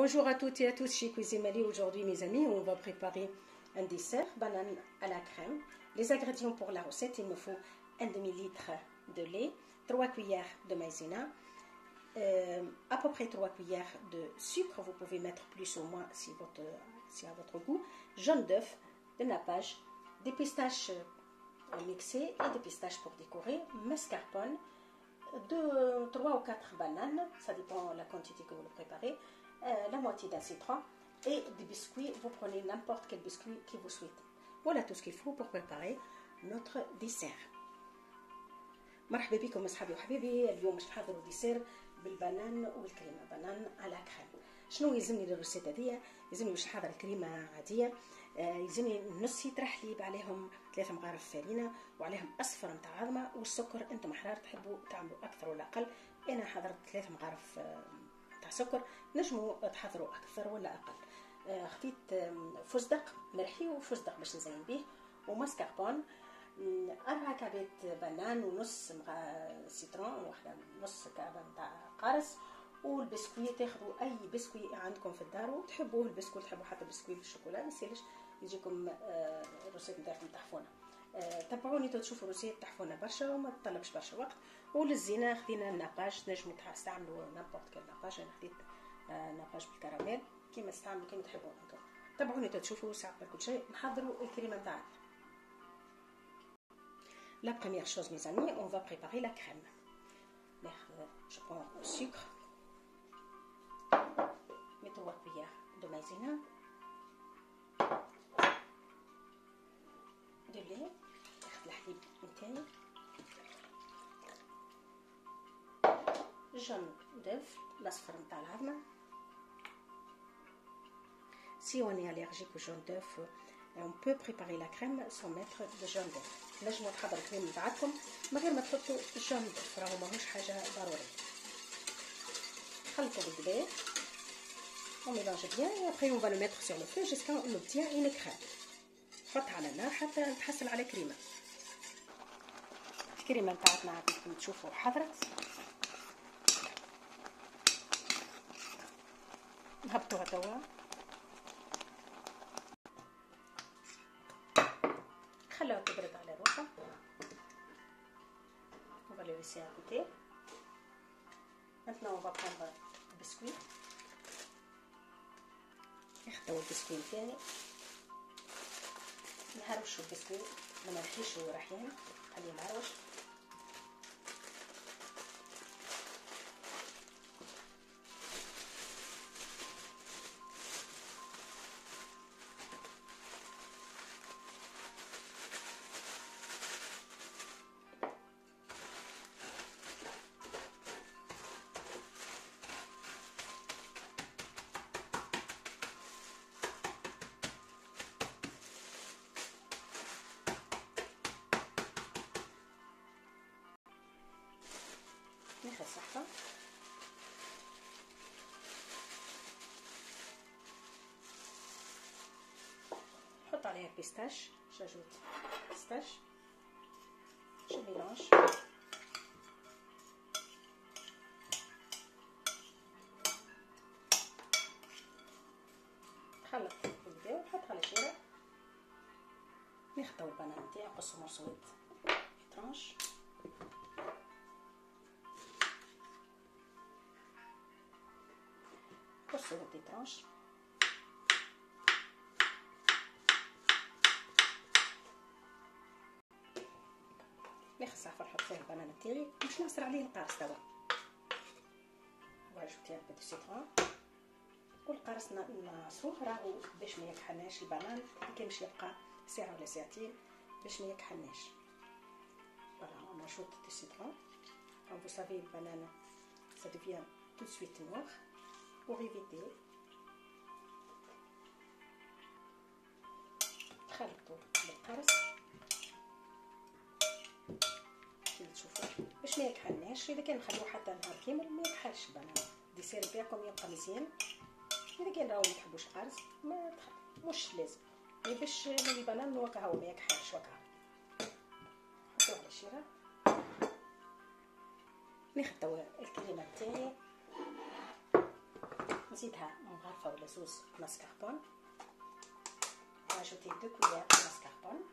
Bonjour à toutes et à tous chez Cuisine Mali. Aujourd'hui mes amis, on va préparer un dessert, banane à la crème. Les ingrédients pour la recette, il me faut un demi-litre de lait, 3 cuillères de maïzena, à peu près 3 cuillères de sucre, vous pouvez mettre plus ou moins si à votre goût, jaune d'œuf, de nappage, des pistaches mixées et des pistaches pour décorer, mascarpone, 3 ou 4 bananes, ça dépend de la quantité que vous le préparez, la moitié d'un citron et des biscuits. Vous prenez n'importe quel biscuit que vous souhaitez. Voilà tout ce qu'il faut pour préparer notre dessert. مرحبا بكم اصحابي وحبيبي. اليوم باش نحضروا ديسير بالبنان والكريمه، بنان على كريم. شنو يلزمني للريسيت هذيا؟ يلزمني باش نحضر الكريمه عاديه، يلزمني نص لتر حليب، عليهم 3 مغارف فرينه، وعليهم اصفر نتاع عظمه، والسكر انتم احرار تحبوا تعملوا اكثر ولا اقل. انا حضرت 3 مغارف تاع سكر، نجموا تحضروا اكثر ولا اقل. خديت فستق مرحي وفستق باش نزين به، وماسكاربون، 4 كعبات بنان، ونص سيترون، وواحدة نص كعبة نتاع قارص، والبسكوي تاخذوا اي بسكوي عندكم في الدار وتحبوه. البسكوي تحبوا حتى بسكوي بالشوكولا، ما يسالش يجيكم الروسيت نتاعكم تحفونه. تبعوني تشوفوا الروسيت تحفونه برشا وما تطلبش برشا وقت. وللزينه خدينا النقاش، تنجموا تستعملوا نابورت كل نقاش. انا خديت نقاش بالكراميل كيما تستعملوا كيما تحبوا انتم. تبعوني تشوفوا ساعه كل شيء نحضروا الكريمه نتاعنا. La première chose, mes amis, on va préparer la crème. Je prends le sucre, mes 3 cuillères de maïzena, de lait, الحليب نتاعي، jaune d'œuf, l'asphalte نتاع العظمة. Si on est allergique au jaune d'œuf, on peut préparer la crème sans mettre de jaune d'œuf. نجموا تحضروا الكريم نتاعكم من غير ما تحطوا الجون دœuf، راهو ماهوش حاجه ضروريه. خلطوا بالكدا on mélange bien et après on va le mettre sur le feu jusqu'à on obtient une crème. حط على النار حتى نتحصل على كريمه. الكريمه نتاعنا كيما تشوفوا حضرت. نهبطوها توا، خلوها تبرد على روحها. On va le laisser à côté. Maintenant on va prendre le biscuit. نخدموا البسكوي نتاعي، نهرشوا البسكوي، ما نرحيشوا رحيان، خليه مهروش. ناخذ صحفة نحط عليها البيستاش، جاجوت بيستاش، جو ميلانج. نخلط بالكدا ونحط على شيرة. نخطو البنان نتاعي نقصو مرصوصات ترانش، قصوا دي ترانش. ناخذ صحفة نحط فيها البنان تاعي، باش نعصر عليه القارص توا. ونجبتي un peu de citron، والقارص نعصروه راهو باش ما يكحلناش البنان، كي باش يبقى ساعة ولا ساعتين باش ما يكحلناش. Voilà, on ajoute du citron. Comme vous savez, le banane, ça devient tout de suite noir. Pour éviter, نخلطوا بالقرص كيما تشوفوا باش ما يكحلناش. اذا كان نخلوه حتى نهار كامل ما يكحلش البنان، الديسير نتاعكم يبقى مزيان. اذا كان راهو ما تحبوش القرص ما مش لازم، باش البنان وكا هو ما يكحلش وكا. نحطوه على الشيره. ناخذ توا الكريمه تاعي نزيدها مغرفه ولا زوز ماسكاربون. نجوتي 2 كويار ماسكاربون.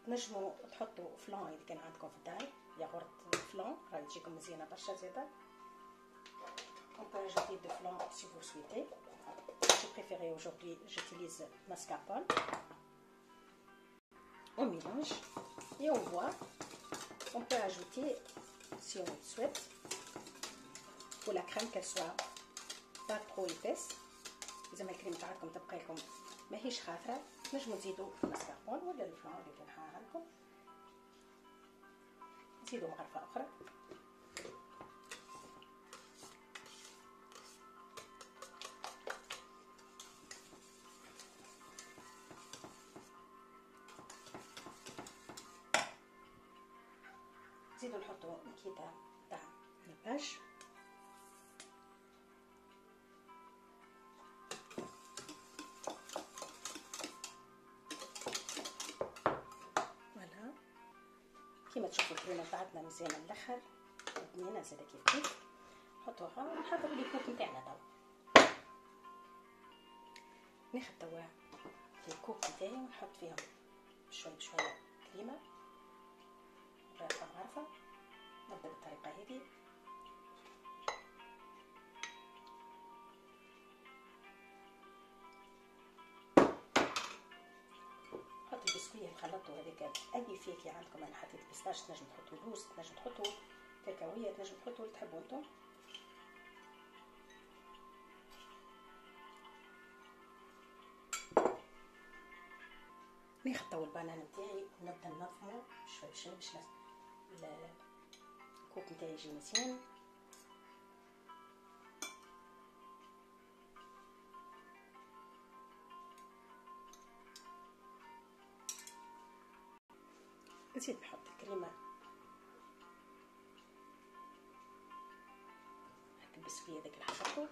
تنجموا تحطوا فلان اذا كان عندكم في الدار، ياغورت فلان راهي تجيكم مزيانه برشا زاده. On peut ajouter de flan si vous souhaitez. J'ai préféré aujourd'hui, j'utilise mascarpone. On mélange et on voit. On peut ajouter, si on le souhaite, pour la crème qu'elle soit pas trop épaisse. إذا ما الكريم تاعكم تبقى لكم ماهيش خاطرة، نجموا تزيدوا الماسكاربون ولا الفلان اللي كان عندكم. نزيدوا مغرفة أخرى. نزيدو نحطو مكيدة تاع نباش. فوالا كيما تشوفو الكريمة تاعتنا مزيانة للاخر بنينة زادا كيف نحطوها ونحضرو لي كوب نتاعنا توا. ناخد توا الكوب نتاعي ونحط فيهم شوية بشوية كريمة غرفة غرفة. نبدأ بالطريقة هذه. نحط البسكوية اللي خلطته هذاك أي فاكهة عندكم. أنا حطيت بيستاش، تنجم تحطوا لوز، تنجم تحطوا كاكاوية، تنجم تحطوا اللي تحبوا انتم. ناخد توا البنان نتاعي ونبدا ننظمو شوي بشوي باش الكوب نتاعي يجي مزيان. نزيد نحط الكريمة هاك البسكوية هذاك اللي حطيته.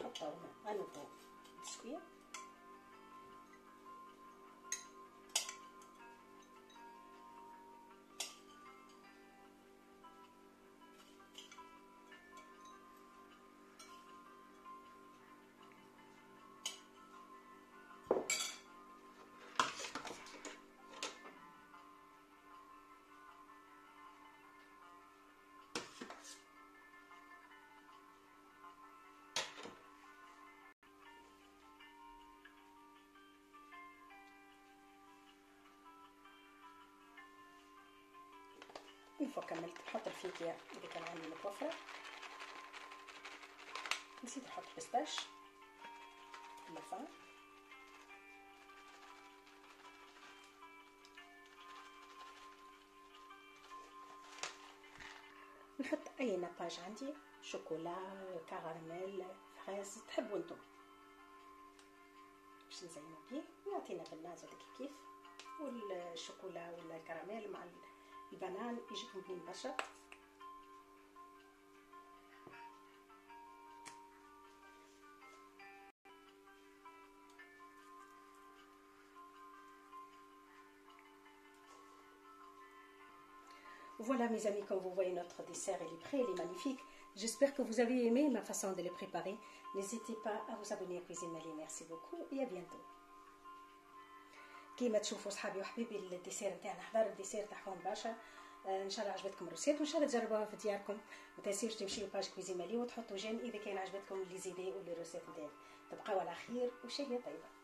نحطو انوفو البسكوية. الفو كملت نحط الفيكيا اللي كان عندي متوفر. نسيت نحط بيستاش اللفان. نحط اي نباج عندي، شوكولا، كراميل، فريز، تحبوا انتم باش نزينو بيه. يعطينا بالناز هذاك كيف، والشوكولا ولا الكراميل مع البنان يجيكم بنين برشا. Voilà mes amis, comme vous voyez notre dessert il est prêt, il est magnifique. J'espère que vous avez aimé ma façon de le préparer. N'hésitez pas à vous abonner à Cuisine Mali. Merci beaucoup et à bientôt. كيما تشوفوا صحابي وحبيبي الديسير نتاعنا حضر الديسير تاعهم برشا. ان شاء الله عجبتكم الروسيت وان شاء الله تجربوها في دياركم. ما تنسيوش تمشيو باج كويزين مالي وتحطوا جيم اذا كان عجبتكم لي زيدي ولي روسيت نتاعي. تبقاو على خير وشهيه طيبه.